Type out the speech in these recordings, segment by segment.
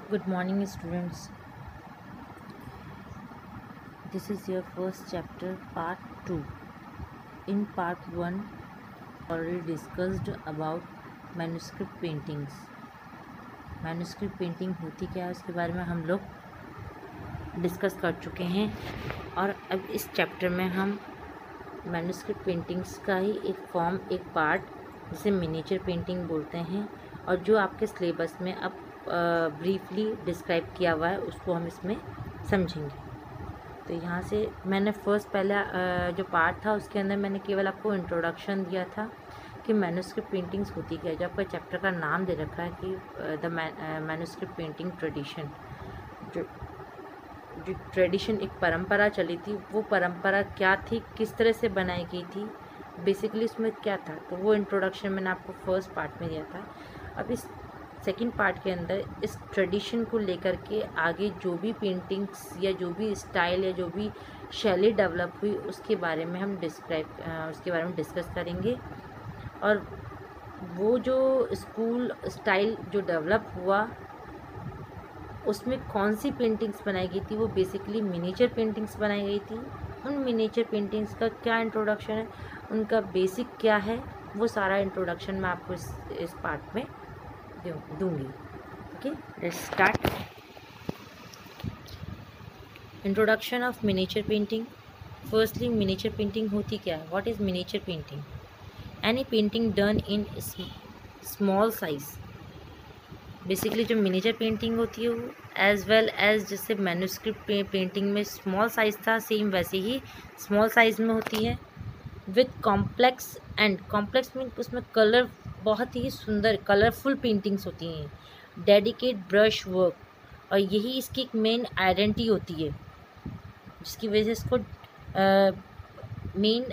Good morning, students. This is your first chapter, part 2. In part 1, already discussed about manuscript paintings. Manuscript painting होती क्या है उसके बारे में हम लोग डिस्कस कर चुके हैं और अब इस चैप्टर में हम मैन्युस्क्रिप्ट पेंटिंग्स का ही एक फॉर्म, एक पार्ट जिसे मिनिएचर पेंटिंग बोलते हैं और जो आपके सिलेबस में अब ब्रीफली डिस्क्राइब किया हुआ है उसको हम इसमें समझेंगे। तो यहाँ से मैंने पहला जो पार्ट था उसके अंदर मैंने केवल आपको इंट्रोडक्शन दिया था कि मैन्युस्क्रिप्ट पेंटिंग्स होती क्या है। जो आपका चैप्टर का नाम दे रखा है कि द मैन्युस्क्रिप्ट पेंटिंग ट्रेडिशन, जो ट्रेडिशन एक परंपरा चली थी, वो परंपरा क्या थी, किस तरह से बनाई गई थी, बेसिकली इसमें क्या था, तो वो इंट्रोडक्शन मैंने आपको फर्स्ट पार्ट में दिया था। अब इस सेकंड पार्ट के अंदर इस ट्रेडिशन को लेकर के आगे जो भी पेंटिंग्स या जो भी स्टाइल या जो भी शैली डेवलप हुई उसके बारे में हम उसके बारे में डिस्कस करेंगे। और वो जो स्कूल स्टाइल जो डेवलप हुआ उसमें कौन सी पेंटिंग्स बनाई गई थी, वो बेसिकली मिनिएचर पेंटिंग्स बनाई गई थी। उन मिनिएचर पेंटिंग्स का क्या इंट्रोडक्शन है, उनका बेसिक क्या है, वो सारा इंट्रोडक्शन मैं आपको इस पार्ट में दूंगी। Okay, let's start. Introduction of miniature painting. Firstly miniature painting होती क्या है? What is miniature painting? Any painting done in small size. Basically जो मिनिएचर पेंटिंग होती है वो एज वेल एज जैसे मैन्युस्क्रिप्ट पेंटिंग में स्मॉल साइज था, सेम वैसे ही स्मॉल साइज में होती है with complex and complex mean उसमें कलर, बहुत ही सुंदर कलरफुल पेंटिंग्स होती हैं, डेडिकेट ब्रश वर्क, और यही इसकी एक मेन आइडेंटिटी होती है जिसकी वजह से इसको मेन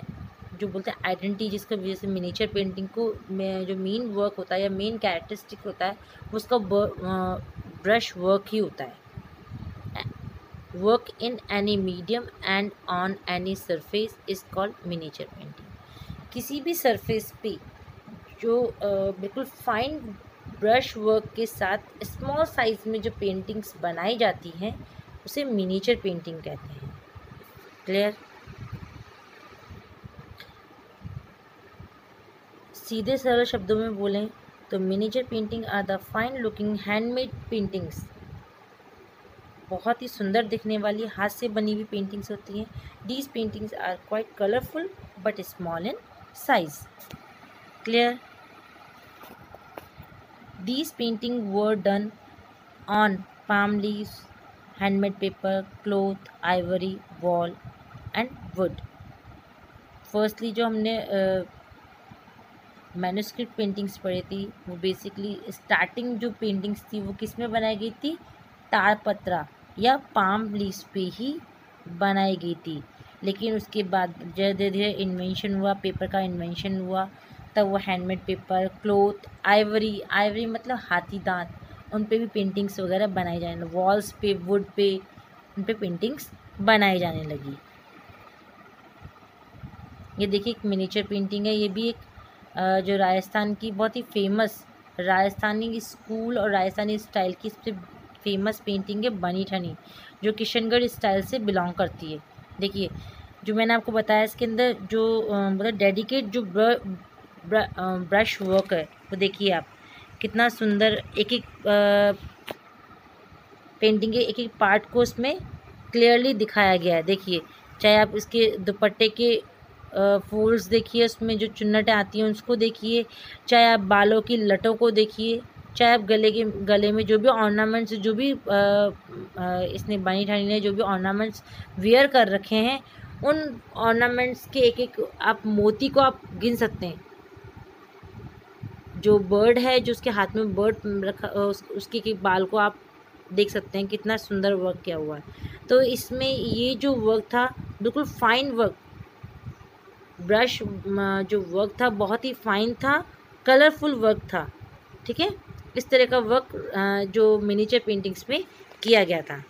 जो बोलते हैं आइडेंटिटी, जिसकी वजह से मिनिएचर पेंटिंग को जो मेन वर्क होता है या मेन कैरेक्टरिस्टिक होता है वो उसका ब्रश वर्क ही होता है। Work in any medium and on any surface is called miniature painting. किसी भी सरफेस पे जो बिल्कुल फाइन ब्रश वर्क के साथ स्मॉल साइज में जो पेंटिंग्स बनाई जाती हैं उसे मिनिएचर पेंटिंग कहते हैं। क्लियर? सीधे सरल शब्दों में बोलें तो miniature painting are the fine looking handmade paintings, बहुत ही सुंदर दिखने वाली हाथ से बनी हुई पेंटिंग्स होती हैं। These paintings are quite colourful but small in size. Clear? These paintings were done on palm leaves, handmade paper, cloth, ivory, wall and wood. Firstly जो हमने मैन्युस्क्रिप्ट पेंटिंग्स पढ़ी थी वो बेसिकली स्टार्टिंग जो पेंटिंग्स थी वो किस में बनाई गई थी? ताड़पत्रा या पाम लीव्स पे ही बनाई गई थी। लेकिन उसके बाद धीरे धीरे इन्वेंशन हुआ, पेपर का इन्वेंशन हुआ, तब वो handmade paper, cloth, Ivory, Ivory मतलब हाथी दांत, उन पे भी पेंटिंग्स वगैरह बनाई जाने, वॉल्स पे, वुड पे, उन पे पेंटिंग्स बनाई जाने लगी। ये देखिए एक मिनिएचर पेंटिंग है, ये भी एक जो राजस्थान की बहुत ही फेमस राजस्थानी स्कूल और राजस्थानी स्टाइल की सबसे फेमस पेंटिंग है बनी ठनी, जो किशनगढ़ स्टाइल से बिलोंग करती है। देखिए जो मैंने आपको बताया इसके अंदर जो मतलब डेडिकेट जो ब्रश वर्क है वो देखिए आप कितना सुंदर, एक एक पेंटिंग के एक एक पार्ट को उसमें क्लियरली दिखाया गया है। देखिए चाहे आप इसके दुपट्टे के फोल्ड्स देखिए, उसमें जो चुन्नटें आती हैं उसको देखिए, चाहे आप बालों की लटों को देखिए, चाहे आप गले में जो भी ऑर्नामेंट्स, जो भी इसने बनी ठानी ने जो भी ऑर्नामेंट्स वियर कर रखे हैं, उन ऑर्नामेंट्स के एक एक आप मोती को आप गिन सकते हैं। जो बर्ड है, जो उसके हाथ में बर्ड रखा, उसके एक बाल को आप देख सकते हैं कितना सुंदर वर्क किया हुआ है। तो इसमें ये जो वर्क था बिल्कुल फाइन वर्क, ब्रश जो वर्क था बहुत ही फाइन था, कलरफुल वर्क था। ठीक है, इस तरह का वर्क जो मिनिएचर पेंटिंग्स में किया गया था।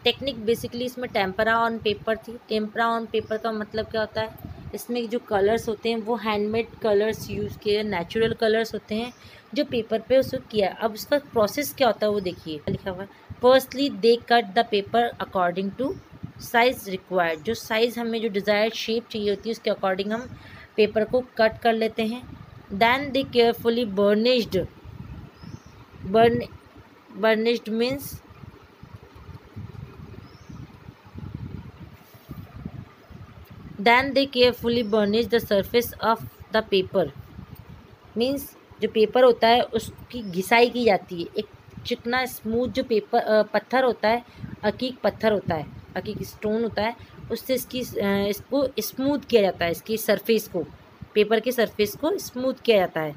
टेक्निक बेसिकली इसमें टेम्परा ऑन पेपर थी। टेम्परा ऑन पेपर का मतलब क्या होता है इसमें जो कलर्स होते हैं वो हैंडमेड कलर्स यूज़ किए, नेचुरल कलर्स होते हैं जो पेपर पे उसको किया। अब उसका प्रोसेस क्या होता है वो देखिए, लिखा हुआ है firstly they cut the paper according to size required. जो साइज़ हमें जो डिज़ायर्ड शेप चाहिए होती है उसके अकॉर्डिंग हम पेपर को कट कर लेते हैं। Then they carefully burnished means burnish the surface of the paper means जो पेपर होता है उसकी घिसाई की जाती है। एक चिकना स्मूथ जो पेपर पत्थर होता है, अकीक पत्थर होता है, अकीक स्टोन होता है, उससे इसको स्मूथ किया जाता है। इसकी सरफेस को, पेपर के सरफेस को स्मूथ किया जाता है।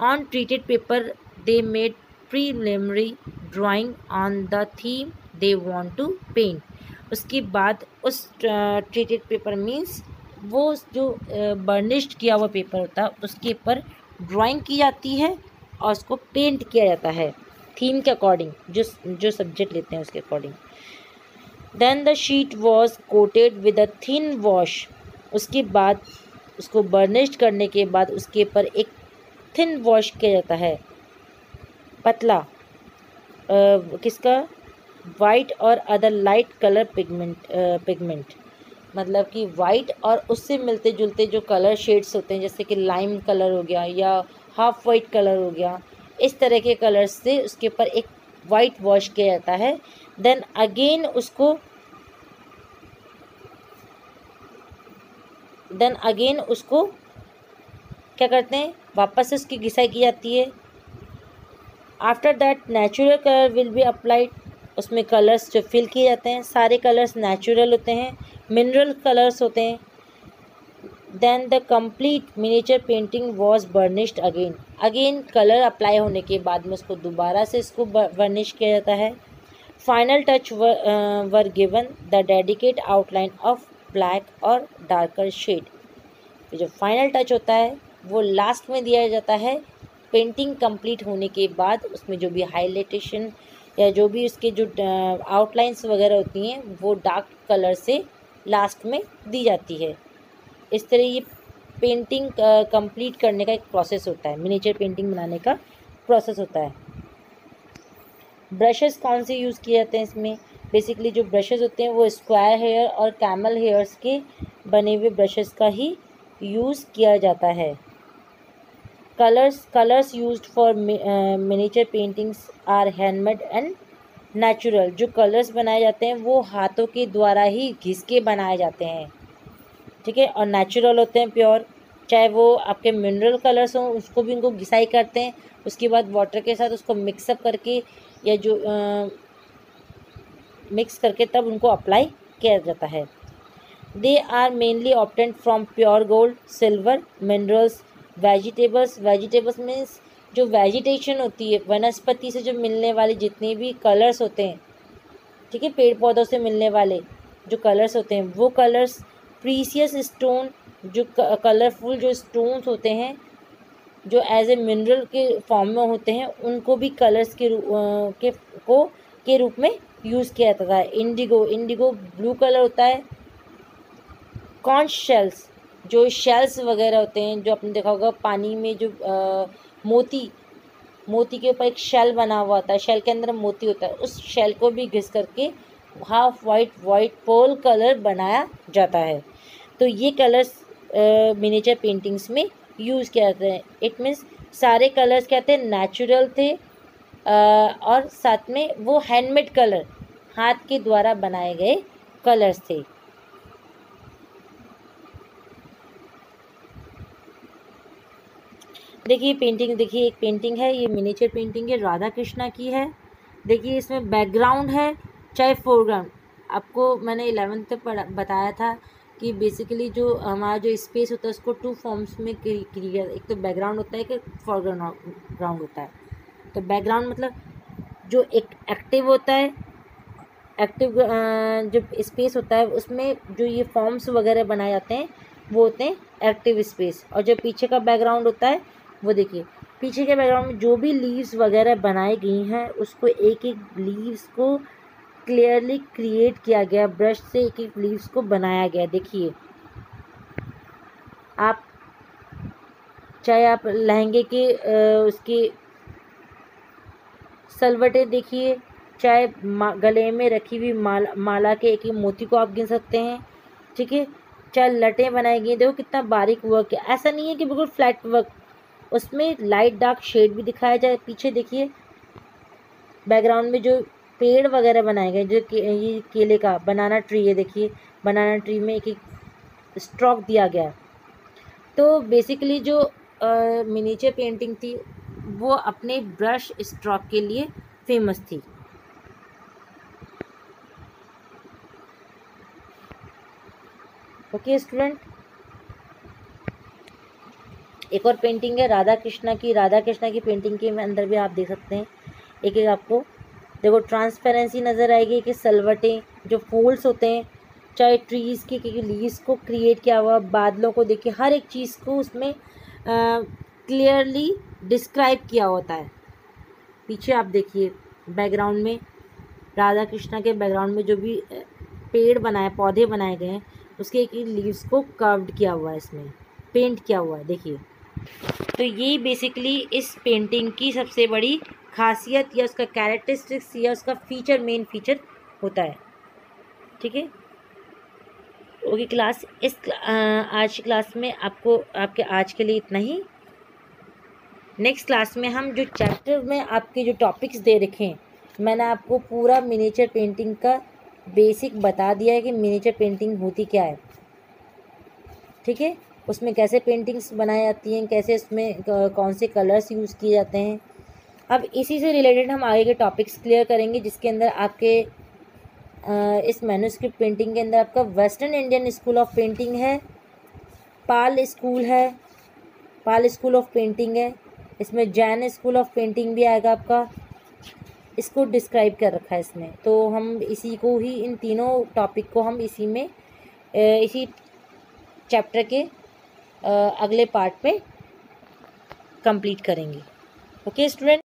On treated paper they made preliminary drawing on the theme they want to paint. उसके बाद उस ट्रीटेड पेपर मीन्स वो जो बर्निश्ड किया हुआ पेपर होता है उसके ऊपर ड्राइंग की जाती है और उसको पेंट किया जाता है थीम के अकॉर्डिंग, जो सब्जेक्ट लेते हैं उसके according. Then the sheet was coated with a thin wash. उसके बाद उसको बर्निश्ड करने के बाद उसके ऊपर एक थिन वॉश किया जाता है, पतला, किसका, वाइट और अदर लाइट कलर पिगमेंट, मतलब कि वाइट और उससे मिलते जुलते जो कलर शेड्स होते हैं, जैसे कि लाइम कलर हो गया या हाफ वाइट कलर हो गया, इस तरह के कलर्स से उसके ऊपर एक वाइट वॉश किया जाता है। देन अगेन उसको क्या करते हैं, वापस से उसकी घिसाई की जाती है। After that natural colour will be applied. उसमें कलर्स जो फिल किए जाते हैं सारे कलर्स नेचुरल होते हैं, मिनरल कलर्स होते हैं। Then the complete miniature painting was burnished again colour apply होने के बाद में उसको दोबारा से इसको बर्निश किया जाता है। Final touch were given the dedicate outline of black और डार्कर शेड। जो फाइनल टच होता है वो लास्ट में दिया जाता है। पेंटिंग कंप्लीट होने के बाद उसमें जो भी हाईलाइटेशन या जो भी उसके जो आउटलाइंस वगैरह होती हैं वो डार्क कलर से लास्ट में दी जाती है। इस तरह ये पेंटिंग कंप्लीट करने का एक प्रोसेस होता है, मिनिएचर पेंटिंग बनाने का प्रोसेस होता है। ब्रशेस कौन से यूज़ किए जाते हैं इसमें, बेसिकली जो ब्रशेस होते हैं वो स्क्वायर हेयर और कैमल हेयर्स के बने हुए ब्रशेस का ही यूज़ किया जाता है। Colours used for miniature paintings are handmade and natural. जो कलर्स बनाए जाते हैं वो हाथों के द्वारा ही घिस के बनाए जाते हैं, ठीक है, और नेचुरल होते हैं, प्योर। चाहे वो आपके मिनरल कलर्स हों उसको भी उनको घिसाई करते हैं, उसके बाद वाटर के साथ उसको मिक्सअप करके या जो मिक्स करके तब उनको अप्लाई किया जाता है। They are mainly obtained from pure gold, silver, minerals, vegetables means जो वेजिटेशन होती है, वनस्पति से जो मिलने वाले जितने भी कलर्स होते हैं, ठीक है, पेड़ पौधों से मिलने वाले जो कलर्स होते हैं वो कलर्स। प्रीसियस स्टोन, जो कलरफुल जो स्टोन्स होते हैं जो एज ए मिनरल के फॉर्म में होते हैं उनको भी कलर्स के रूप में यूज़ किया जाता है। इंडिगो ब्लू कलर होता है। कॉन्च शेल्स, जो शेल्स वगैरह होते हैं जो आपने देखा होगा पानी में, जो मोती के ऊपर एक शेल बना हुआ होता है, शेल के अंदर मोती होता है, उस शेल को भी घिस करके हाफ वाइट पोल कलर बनाया जाता है। तो ये कलर्स मिनिएचर पेंटिंग्स में यूज़ किया जाता है। इट मीन्स सारे कलर्स क्या थे, नेचुरल थे और साथ में वो हैंडमेड कलर, हाथ के द्वारा बनाए गए कलर्स थे। देखिए पेंटिंग, देखिए एक पेंटिंग है, ये मिनिएचर पेंटिंग है, राधा कृष्णा की है। देखिए इसमें बैकग्राउंड है चाहे फोरग्राउंड। आपको मैंने 11th तक बताया था कि बेसिकली जो हमारा जो स्पेस होता है उसको 2 फॉर्म्स में क्लियर, एक तो बैकग्राउंड होता है, एक फोरग्राउंड होता है। तो बैकग्राउंड मतलब जो एक एक्टिव होता है, एक्टिव जो स्पेस होता है उसमें जो ये फॉर्म्स वगैरह बनाए जाते हैं वो होते हैं एक्टिव स्पेस। और जो पीछे का बैकग्राउंड होता है वो देखिए, पीछे के बैकग्राउंड में जो भी लीव्स वगैरह बनाई गई हैं उसको एक एक लीव्स को क्लियरली क्रिएट किया गया, ब्रश से एक एक लीव्स को बनाया गया। देखिए आप चाहे आप लहंगे के उसके सलवटें देखिए, चाहे गले में रखी हुई माला के एक ही मोती को आप गिन सकते हैं, ठीक है। चाहे लटें बनाई गई, देखो कितना बारीक वर्क है, ऐसा नहीं है कि बिल्कुल फ्लैट वर्क, उसमें लाइट डार्क शेड भी दिखाया जाए। पीछे देखिए बैकग्राउंड में जो पेड़ वगैरह बनाए गए, जो ये केले का बनाना ट्री है, देखिए बनाना ट्री में एक एक स्ट्रोक दिया गया है। तो बेसिकली जो मिनीचर पेंटिंग थी वो अपने ब्रश स्ट्रोक के लिए फेमस थी। ओके स्टूडेंट, एक और पेंटिंग है राधा कृष्णा की। राधा कृष्णा की पेंटिंग के अंदर भी आप देख सकते हैं, एक एक आपको देखो ट्रांसपेरेंसी नज़र आएगी कि सलवटें जो फूल्स होते हैं, चाहे ट्रीज़ के लीव्स को क्रिएट किया हुआ, बादलों को देखिए, हर एक चीज़ को उसमें क्लियरली डिस्क्राइब किया होता है। पीछे आप देखिए बैकग्राउंड में राधा कृष्णा के बैकग्राउंड में जो भी पेड़ बनाए, पौधे बनाए गए हैं, उसके एक लीव्स को कर्व्ड किया हुआ है, इसमें पेंट किया हुआ है, देखिए। तो ये बेसिकली इस पेंटिंग की सबसे बड़ी खासियत या उसका कैरेक्टरिस्टिक्स या उसका फीचर, मेन फीचर होता है, ठीक है। ओके क्लास, आज की क्लास में आपको आपके आज के लिए इतना ही। नेक्स्ट क्लास में हम जो चैप्टर में आपके जो टॉपिक्स दे रखे हैं, मैंने आपको पूरा मिनिएचर पेंटिंग का बेसिक बता दिया है कि मिनिएचर पेंटिंग होती क्या है, ठीक है। उसमें कैसे पेंटिंग्स बनाई जाती हैं, कैसे उसमें कौन से कलर्स यूज़ किए जाते हैं। अब इसी से रिलेटेड हम आगे के टॉपिक्स क्लियर करेंगे, जिसके अंदर आपके इस मैन्युस्क्रिप्ट पेंटिंग के अंदर आपका western Indian school of painting है, पाल स्कूल है, पाल स्कूल ऑफ पेंटिंग है, इसमें जैन स्कूल ऑफ पेंटिंग भी आएगा आपका, इसको डिस्क्राइब कर रखा है इसमें। तो हम इसी को ही, इन तीनों टॉपिक को हम इसी में इसी चैप्टर के अगले पार्ट में कंप्लीट करेंगे। Okay student.